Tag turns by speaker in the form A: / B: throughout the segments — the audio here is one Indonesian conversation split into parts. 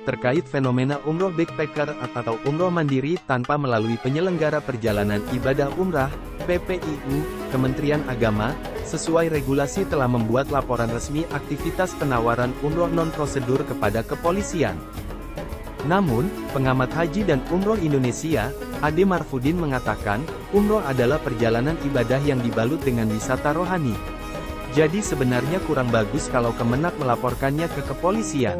A: terkait fenomena umroh backpacker atau umroh mandiri tanpa melalui penyelenggara perjalanan ibadah umrah, PPIU, Kementerian Agama, sesuai regulasi telah membuat laporan resmi aktivitas penawaran umroh non-prosedur kepada kepolisian. Namun, pengamat haji dan umroh Indonesia, Ade Marfudin mengatakan, umroh adalah perjalanan ibadah yang dibalut dengan wisata rohani. Jadi sebenarnya kurang bagus kalau Kemenak melaporkannya ke kepolisian.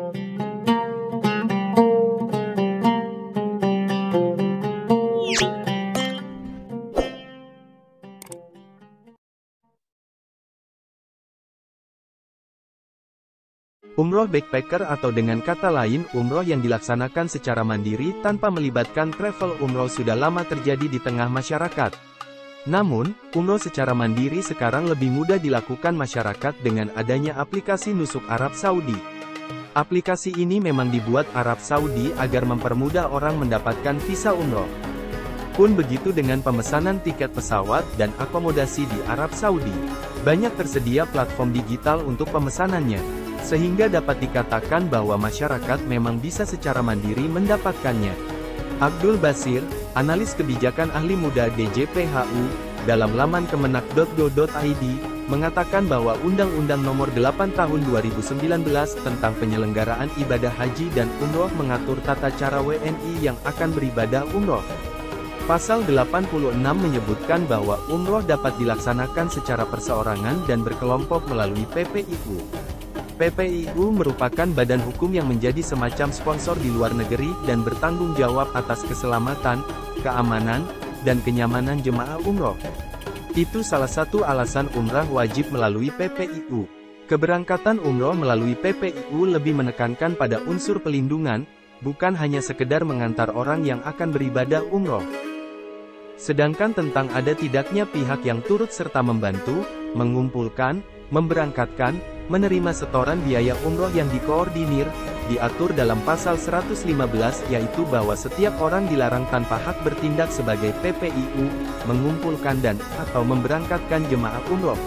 A: Umroh backpacker atau dengan kata lain umroh yang dilaksanakan secara mandiri tanpa melibatkan travel umroh sudah lama terjadi di tengah masyarakat. Namun, umroh secara mandiri sekarang lebih mudah dilakukan masyarakat dengan adanya aplikasi Nusuk Arab Saudi. Aplikasi ini memang dibuat Arab Saudi agar mempermudah orang mendapatkan visa umroh. Pun begitu dengan pemesanan tiket pesawat dan akomodasi di Arab Saudi. Banyak tersedia platform digital untuk pemesanannya, sehingga dapat dikatakan bahwa masyarakat memang bisa secara mandiri mendapatkannya. Abdul Basir, analis kebijakan ahli muda DJPHU, dalam laman kemenak.go.id, mengatakan bahwa Undang-Undang Nomor 8 Tahun 2019 tentang penyelenggaraan ibadah haji dan umroh mengatur tata cara WNI yang akan beribadah umroh. Pasal 86 menyebutkan bahwa umroh dapat dilaksanakan secara perseorangan dan berkelompok melalui PPIU. PPIU merupakan badan hukum yang menjadi semacam sponsor di luar negeri dan bertanggung jawab atas keselamatan, keamanan, dan kenyamanan jemaah umroh. Itu salah satu alasan umrah wajib melalui PPIU. Keberangkatan umroh melalui PPIU lebih menekankan pada unsur pelindungan, bukan hanya sekedar mengantar orang yang akan beribadah umroh. Sedangkan tentang ada tidaknya pihak yang turut serta membantu, mengumpulkan, memberangkatkan, menerima setoran biaya umroh yang dikoordinir, diatur dalam pasal 115 yaitu bahwa setiap orang dilarang tanpa hak bertindak sebagai PPIU, mengumpulkan dan atau memberangkatkan jemaah umroh.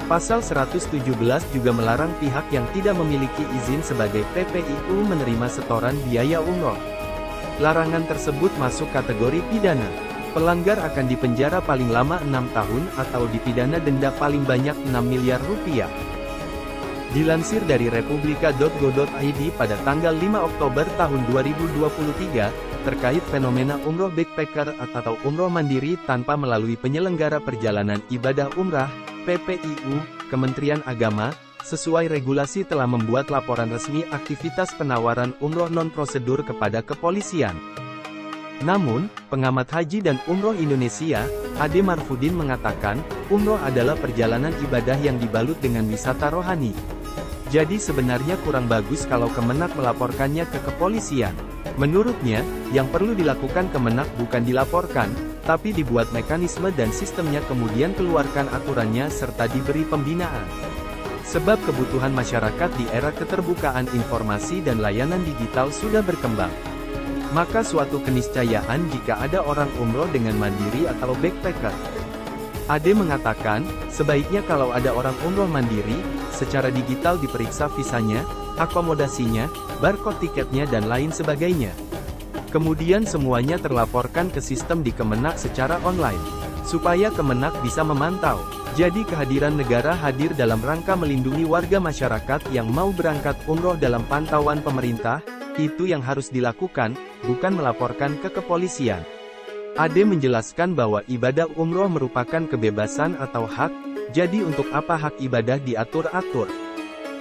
A: Pasal 117 juga melarang pihak yang tidak memiliki izin sebagai PPIU menerima setoran biaya umroh. Larangan tersebut masuk kategori pidana. Pelanggar akan dipenjara paling lama 6 tahun atau dipidana denda paling banyak 6 miliar rupiah. Dilansir dari republika.go.id pada tanggal 5 Oktober tahun 2023, terkait fenomena umroh backpacker atau umroh mandiri tanpa melalui penyelenggara perjalanan ibadah umrah, PPIU, Kementerian Agama, sesuai regulasi telah membuat laporan resmi aktivitas penawaran umroh non-prosedur kepada kepolisian. Namun, pengamat haji dan umroh Indonesia, Ade Marfudin mengatakan, umroh adalah perjalanan ibadah yang dibalut dengan wisata rohani. Jadi sebenarnya kurang bagus kalau Kemenak melaporkannya ke kepolisian. Menurutnya, yang perlu dilakukan Kemenak bukan dilaporkan, tapi dibuat mekanisme dan sistemnya kemudian keluarkan aturannya serta diberi pembinaan. Sebab kebutuhan masyarakat di era keterbukaan informasi dan layanan digital sudah berkembang. Maka suatu keniscayaan jika ada orang umroh dengan mandiri atau backpacker. Ade mengatakan, sebaiknya kalau ada orang umroh mandiri, secara digital diperiksa visanya, akomodasinya, barcode tiketnya dan lain sebagainya. Kemudian semuanya terlaporkan ke sistem di Kemenak secara online, supaya Kemenak bisa memantau. Jadi kehadiran negara hadir dalam rangka melindungi warga masyarakat yang mau berangkat umroh dalam pantauan pemerintah, itu yang harus dilakukan, bukan melaporkan ke kepolisian. Ade menjelaskan bahwa ibadah umroh merupakan kebebasan atau hak, jadi untuk apa hak ibadah diatur-atur?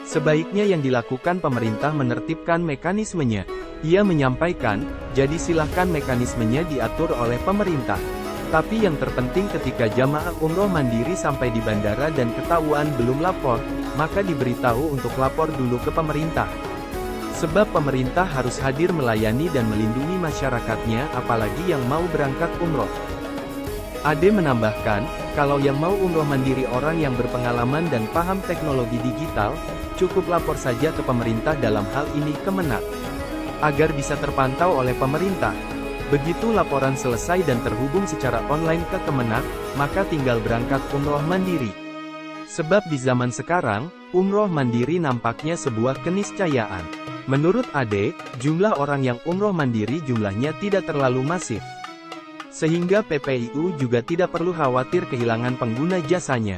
A: Sebaiknya yang dilakukan pemerintah menertibkan mekanismenya. Ia menyampaikan, jadi silahkan mekanismenya diatur oleh pemerintah. Tapi yang terpenting ketika jamaah umroh mandiri sampai di bandara dan ketahuan belum lapor, maka diberitahu untuk lapor dulu ke pemerintah. Sebab pemerintah harus hadir melayani dan melindungi masyarakatnya apalagi yang mau berangkat umroh. Ade menambahkan, kalau yang mau umroh mandiri orang yang berpengalaman dan paham teknologi digital, cukup lapor saja ke pemerintah dalam hal ini Kemenak. Agar bisa terpantau oleh pemerintah. Begitu laporan selesai dan terhubung secara online ke Kemenak, maka tinggal berangkat umroh mandiri. Sebab di zaman sekarang, umroh mandiri nampaknya sebuah keniscayaan. Menurut Ade, jumlah orang yang umroh mandiri jumlahnya tidak terlalu masif. Sehingga PPIU juga tidak perlu khawatir kehilangan pengguna jasanya.